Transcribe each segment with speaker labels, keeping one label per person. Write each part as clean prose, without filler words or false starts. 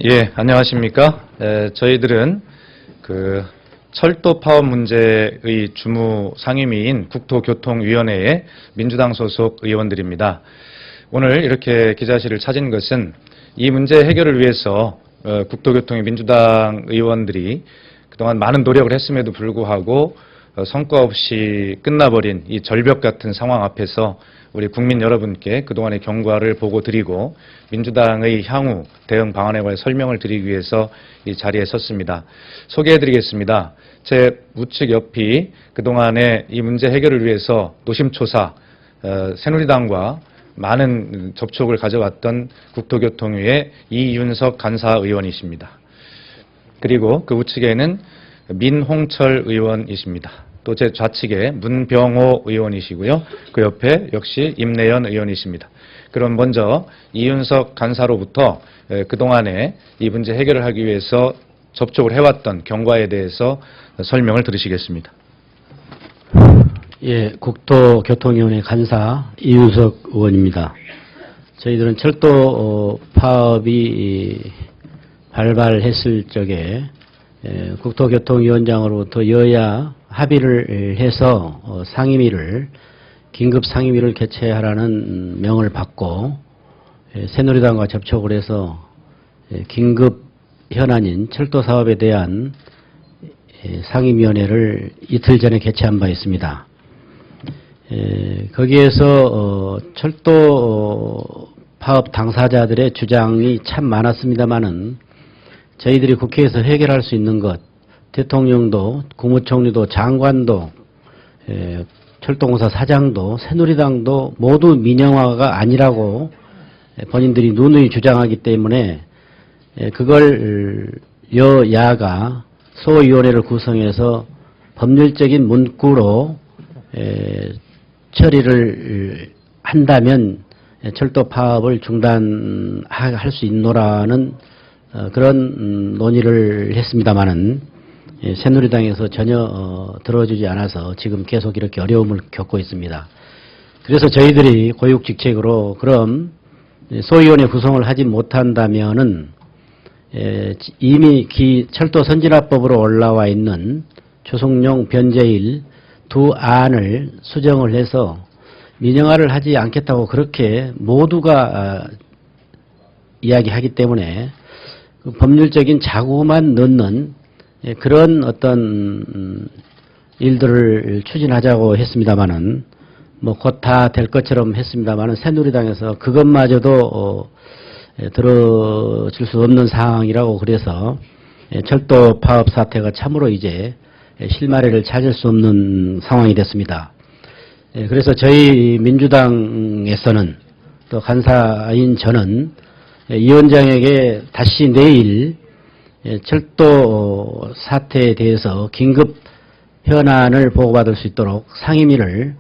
Speaker 1: 예, 안녕하십니까. 저희들은 그 철도 파업 문제의 주무 상임위인 국토교통위원회의 민주당 소속 의원들입니다. 오늘 이렇게 기자실을 찾은 것은 이 문제 해결을 위해서 국토교통위 민주당 의원들이 그동안 많은 노력을 했음에도 불구하고 성과 없이 끝나버린 이 절벽 같은 상황 앞에서 우리 국민 여러분께 그동안의 경과를 보고 드리고 민주당의 향후 대응 방안에 관해 설명을 드리기 위해서 이 자리에 섰습니다. 소개해드리겠습니다. 제 우측 옆이 그동안의 이 문제 해결을 위해서 노심초사 새누리당과 많은 접촉을 가져왔던 국토교통위의 이윤석 간사의원이십니다. 그리고 그 우측에는 민홍철 의원이십니다. 또 제 좌측에 문병호 의원이시고요. 그 옆에 역시 임내연 의원이십니다. 그럼 먼저 이윤석 간사로부터 그동안에 이 문제 해결을 하기 위해서 접촉을 해왔던 경과에 대해서 설명을 들으시겠습니다.
Speaker 2: 예, 국토교통위원회 간사 이윤석 의원입니다. 저희들은 철도 파업이 발발했을 적에 국토교통위원장으로부터 여야 합의를 해서 상임위를 긴급 상임위를 개최하라는 명을 받고 새누리당과 접촉을 해서 긴급 현안인 철도 사업에 대한 상임위원회를 이틀 전에 개최한 바 있습니다. 거기에서 철도 파업 당사자들의 주장이 참 많았습니다마는 저희들이 국회에서 해결할 수 있는 것, 대통령도, 국무총리도, 장관도, 철도공사 사장도, 새누리당도 모두 민영화가 아니라고 본인들이 누누이 주장하기 때문에 그걸 여야가 소위원회를 구성해서 법률적인 문구로 처리를 한다면 철도 파업을 중단할 수 있노라는 그런 논의를 했습니다마는 새누리당에서 전혀 들어주지 않아서 지금 계속 이렇게 어려움을 겪고 있습니다. 그래서 저희들이 고육직책으로 그럼 소위원회 구성을 하지 못한다면은 이미 철도 선진화법으로 올라와 있는 조성용, 변재일 두 안을 수정을 해서 민영화를 하지 않겠다고 그렇게 모두가 이야기하기 때문에 그 법률적인 자구만 넣는 그런 어떤 일들을 추진하자고 했습니다마는 뭐 곧 다 될 것처럼 했습니다마는 새누리당에서 그것마저도 들어줄 수 없는 상황이라고 그래서 철도 파업 사태가 참으로 이제 실마리를 찾을 수 없는 상황이 됐습니다. 그래서 저희 민주당에서는 또 간사인 저는 이 위원장에게 다시 내일 철도 사태에 대해서 긴급 현안을 보고받을 수 있도록 상임위를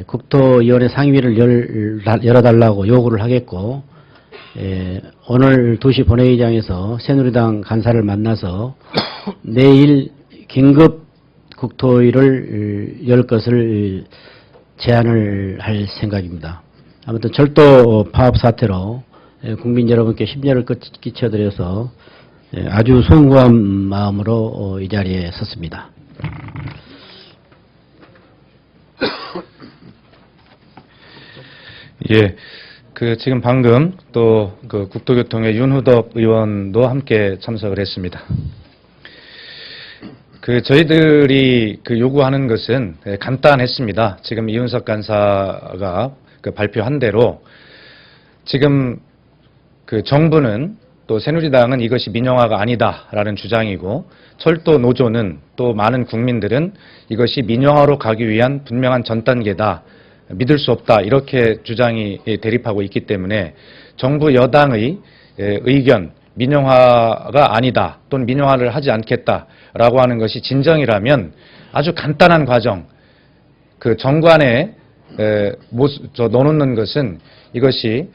Speaker 2: 국토위원회 상임위를 열어달라고 요구를 하겠고 오늘 2시 본회의장에서 새누리당 간사를 만나서 내일 긴급 국토위를 열 것을 제안을 할 생각입니다. 아무튼 철도 파업 사태로 국민 여러분께 심려를 끼쳐드려서 아주 송구한 마음으로 이 자리에 섰습니다.
Speaker 1: 예, 지금 방금 또 국토교통의 윤후덕 의원도 함께 참석을 했습니다. 저희들이 요구하는 것은 간단했습니다. 지금 이윤석 간사가 발표한 대로 지금 정부는 또 새누리당은 이것이 민영화가 아니다라는 주장이고 철도 노조는 또 많은 국민들은 이것이 민영화로 가기 위한 분명한 전 단계다. 믿을 수 없다. 이렇게 주장이 대립하고 있기 때문에 정부 여당의 의견, 민영화가 아니다. 또는 민영화를 하지 않겠다라고 하는 것이 진정이라면 아주 간단한 과정, 정관에 넣어놓는 것은 이것이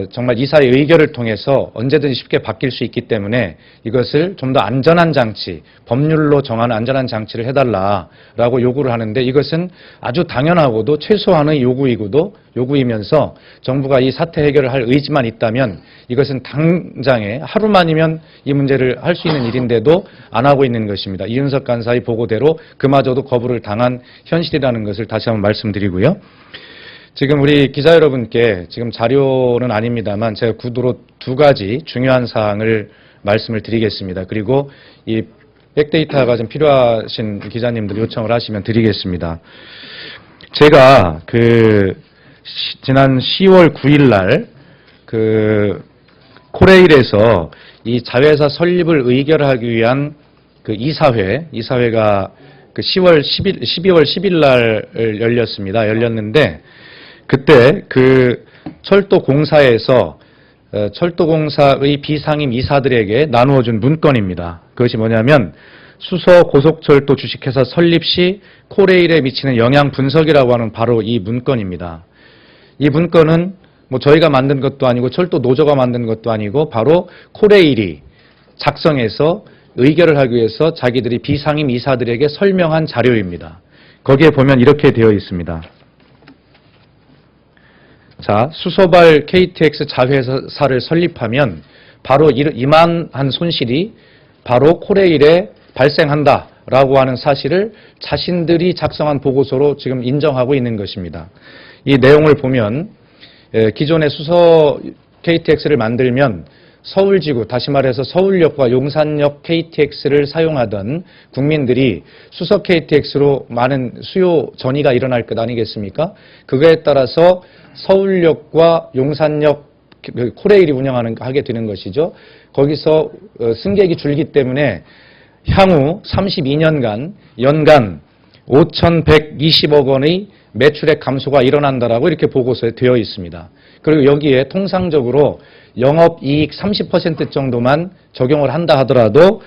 Speaker 1: 정말 이사의 의결을 통해서 언제든지 쉽게 바뀔 수 있기 때문에 이것을 좀 더 안전한 장치, 법률로 정하는 안전한 장치를 해달라라고 요구를 하는데, 이것은 아주 당연하고도 최소한의 요구이면서 정부가 이 사태 해결을 할 의지만 있다면 이것은 당장에 하루만이면 이 문제를 할 수 있는 일인데도 안 하고 있는 것입니다. 이윤석 간사의 보고대로 그마저도 거부를 당한 현실이라는 것을 다시 한번 말씀드리고요. 지금 우리 기자 여러분께 지금 자료는 아닙니다만 제가 구두로 두 가지 중요한 사항을 말씀을 드리겠습니다. 그리고 이 백데이터가 좀 필요하신 기자님들 요청을 하시면 드리겠습니다. 제가 지난 10월 9일 날 코레일에서 이 자회사 설립을 의결하기 위한 이사회가 12월 10일 날 열렸는데, 그때 철도공사에서 철도공사의 비상임 이사들에게 나누어준 문건입니다. 그것이 뭐냐면 수서 고속철도 주식회사 설립 시 코레일에 미치는 영향 분석이라고 하는 바로 이 문건입니다. 이 문건은 뭐 저희가 만든 것도 아니고 철도 노조가 만든 것도 아니고 바로 코레일이 작성해서 의결을 하기 위해서 자기들이 비상임 이사들에게 설명한 자료입니다. 거기에 보면 이렇게 되어 있습니다. 자, 수소발 KTX 자회사를 설립하면 바로 이만한 손실이 바로 코레일에 발생한다라고 하는 사실을 자신들이 작성한 보고서로 지금 인정하고 있는 것입니다. 이 내용을 보면 기존의 수소 KTX를 만들면 서울지구, 다시 말해서 서울역과 용산역 KTX를 사용하던 국민들이 수소 KTX로 많은 수요 전이가 일어날 것 아니겠습니까? 그거에 따라서 서울역과 용산역 코레일이 하게 되는 것이죠. 거기서 승객이 줄기 때문에 향후 32년간 연간 5,120억 원의 매출액 감소가 일어난다라고 이렇게 보고서에 되어 있습니다. 그리고 여기에 통상적으로 영업이익 30% 정도만 적용을 한다 하더라도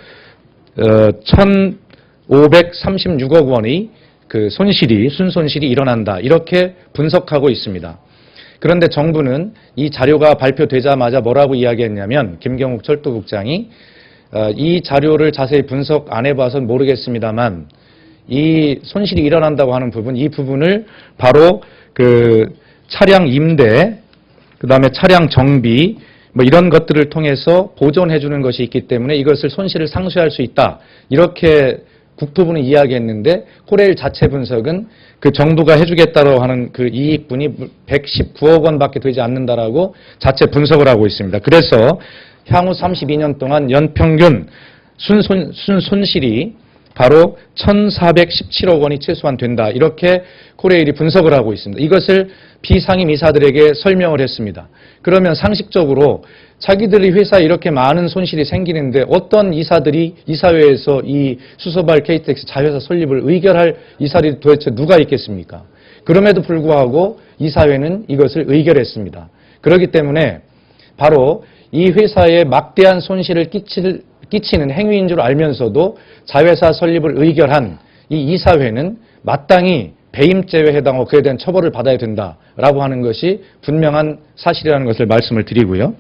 Speaker 1: 1,536억 원의 순손실이 일어난다, 이렇게 분석하고 있습니다. 그런데 정부는 이 자료가 발표되자마자 뭐라고 이야기했냐면, 김경욱 철도국장이 이 자료를 자세히 분석 안 해봐서 모르겠습니다만 이 손실이 일어난다고 하는 부분, 이 부분을 바로 차량 임대, 그다음에 차량 정비 뭐 이런 것들을 통해서 보존해 주는 것이 있기 때문에 이것을 손실을 상쇄할 수 있다, 이렇게 국토부는 이야기했는데, 코레일 자체 분석은 정부가 해주겠다고 하는 이익분이 119억 원밖에 되지 않는다라고 자체 분석을 하고 있습니다. 그래서 향후 32년 동안 연평균 순손실이 바로 1,417억 원이 최소한 된다, 이렇게 코레일이 분석을 하고 있습니다. 이것을 비상임 이사들에게 설명을 했습니다. 그러면 상식적으로 자기들의 회사에 이렇게 많은 손실이 생기는데 어떤 이사들이 이사회에서 이 수소발 KTX 자회사 설립을 의결할 이사들이 도대체 누가 있겠습니까? 그럼에도 불구하고 이사회는 이것을 의결했습니다. 그렇기 때문에 바로 이 회사에 막대한 손실을 끼치는 행위인 줄 알면서도 자회사 설립을 의결한 이 이사회는 마땅히 배임죄에 해당하고 그에 대한 처벌을 받아야 된다라고 하는 것이 분명한 사실이라는 것을 말씀을 드리고요.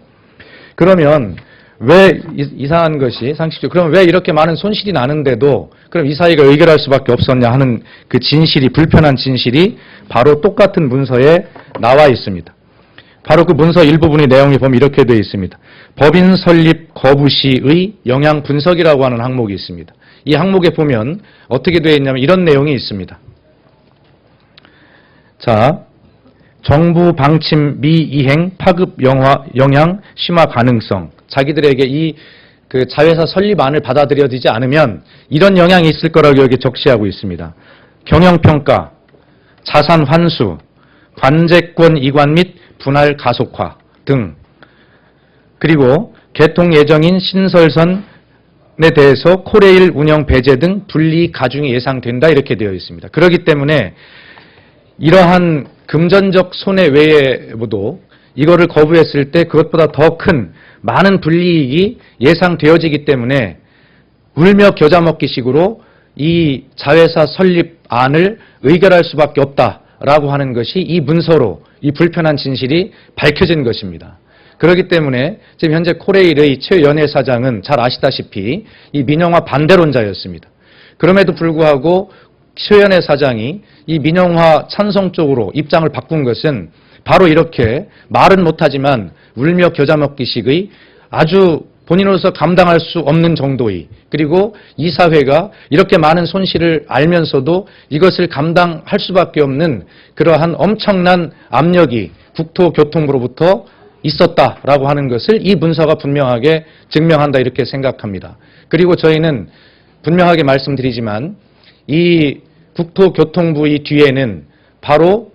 Speaker 1: 그러면 왜 이상한 것이 상식적으로, 그럼 왜 이렇게 많은 손실이 나는데도 그럼 이사회가 의결할 수밖에 없었냐 하는 불편한 진실이 바로 똑같은 문서에 나와 있습니다. 바로 그 문서 일부분의 내용이 보면 이렇게 되어 있습니다. 법인 설립 거부 시의 영향 분석이라고 하는 항목이 있습니다. 이 항목에 보면 어떻게 되어 있냐면 이런 내용이 있습니다. 자, 정부 방침 미이행 파급 영향 심화 가능성. 자기들에게 이 자회사 설립안을 받아들여지지 않으면 이런 영향이 있을 거라고 여기 적시하고 있습니다. 경영평가, 자산 환수, 관제권 이관 및 분할 가속화 등, 그리고 개통 예정인 신설선에 대해서 코레일 운영 배제 등 불이익 가중이 예상된다, 이렇게 되어 있습니다. 그렇기 때문에 이러한 금전적 손해외에도 이거를 거부했을 때 그것보다 더 큰 많은 불이익이 예상되어지기 때문에 울며 겨자 먹기식으로 이 자회사 설립안을 의결할 수밖에 없다 라고 하는 것이 이 문서로 이 불편한 진실이 밝혀진 것입니다. 그렇기 때문에 지금 현재 코레일의 최연애 사장은 잘 아시다시피 이 민영화 반대론자였습니다. 그럼에도 불구하고 최연애 사장이 이 민영화 찬성 쪽으로 입장을 바꾼 것은 바로 이렇게 말은 못하지만 울며 겨자 먹기식의 아주 본인으로서 감당할 수 없는 정도의, 그리고 이 사회가 이렇게 많은 손실을 알면서도 이것을 감당할 수밖에 없는 그러한 엄청난 압력이 국토교통부로부터 있었다라고 하는 것을 이 문서가 분명하게 증명한다, 이렇게 생각합니다. 그리고 저희는 분명하게 말씀드리지만 이 국토교통부의 뒤에는 바로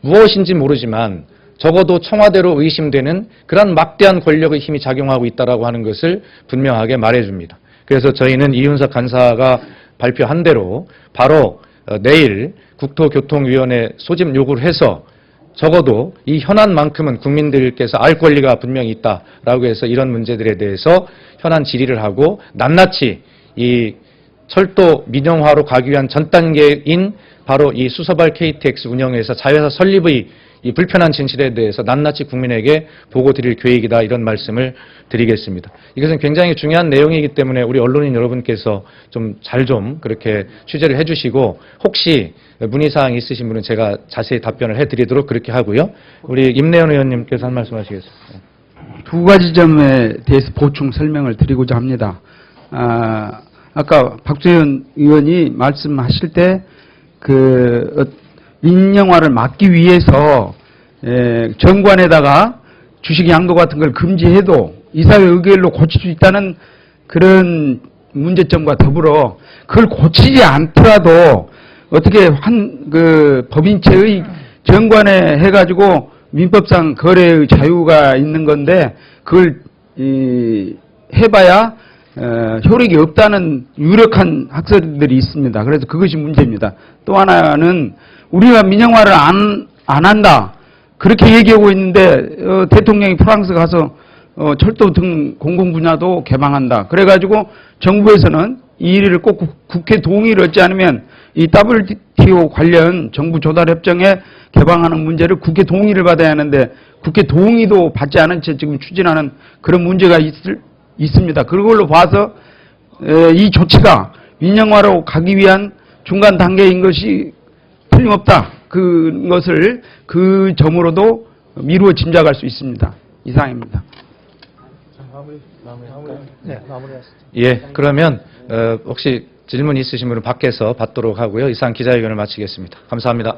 Speaker 1: 무엇인지 모르지만 적어도 청와대로 의심되는 그런 막대한 권력의 힘이 작용하고 있다라고 하는 것을 분명하게 말해줍니다. 그래서 저희는 이윤석 간사가 발표한 대로 바로 내일 국토교통위원회 소집 요구를 해서 적어도 이 현안만큼은 국민들께서 알 권리가 분명히 있다라고 해서 이런 문제들에 대해서 현안 질의를 하고 낱낱이 이 철도 민영화로 가기 위한 전 단계인 바로 이 수서발 KTX 운영회사 자회사 설립의 이 불편한 진실에 대해서 낱낱이 국민에게 보고 드릴 계획이다, 이런 말씀을 드리겠습니다. 이것은 굉장히 중요한 내용이기 때문에 우리 언론인 여러분께서 좀 잘 좀 그렇게 취재를 해주시고, 혹시 문의사항이 있으신 분은 제가 자세히 답변을 해드리도록 그렇게 하고요. 우리 임내연 의원님께서 한 말씀 하시겠습니다.
Speaker 3: 두 가지 점에 대해서 보충 설명을 드리고자 합니다. 아까 박주현 의원이 말씀하실 때 민영화를 막기 위해서 정관에다가 주식 양도 같은 걸 금지해도 이사회 의결로 고칠 수 있다는 그런 문제점과 더불어 그걸 고치지 않더라도 어떻게 법인체의 정관에 해가지고 민법상 거래의 자유가 있는 건데 그걸 해봐야 효력이 없다는 유력한 학설들이 있습니다. 그래서 그것이 문제입니다. 또 하나는 우리가 민영화를 안 한다, 그렇게 얘기하고 있는데 대통령이 프랑스 가서 철도 등 공공분야도 개방한다. 그래가지고 정부에서는 이 일을 꼭 국회 동의를 얻지 않으면 이 WTO 관련 정부 조달 협정에 개방하는 문제를 국회 동의를 받아야 하는데 국회 동의도 받지 않은 채 지금 추진하는 그런 문제가 있습니다. 그걸로 봐서 이 조치가 민영화로 가기 위한 중간 단계인 것이 틀림없다. 그것을 그 점으로도 미루어 짐작할 수 있습니다. 이상입니다.
Speaker 1: 예, 그러면 혹시 질문 있으신 분은 밖에서 받도록 하고요. 이상 기자회견을 마치겠습니다. 감사합니다.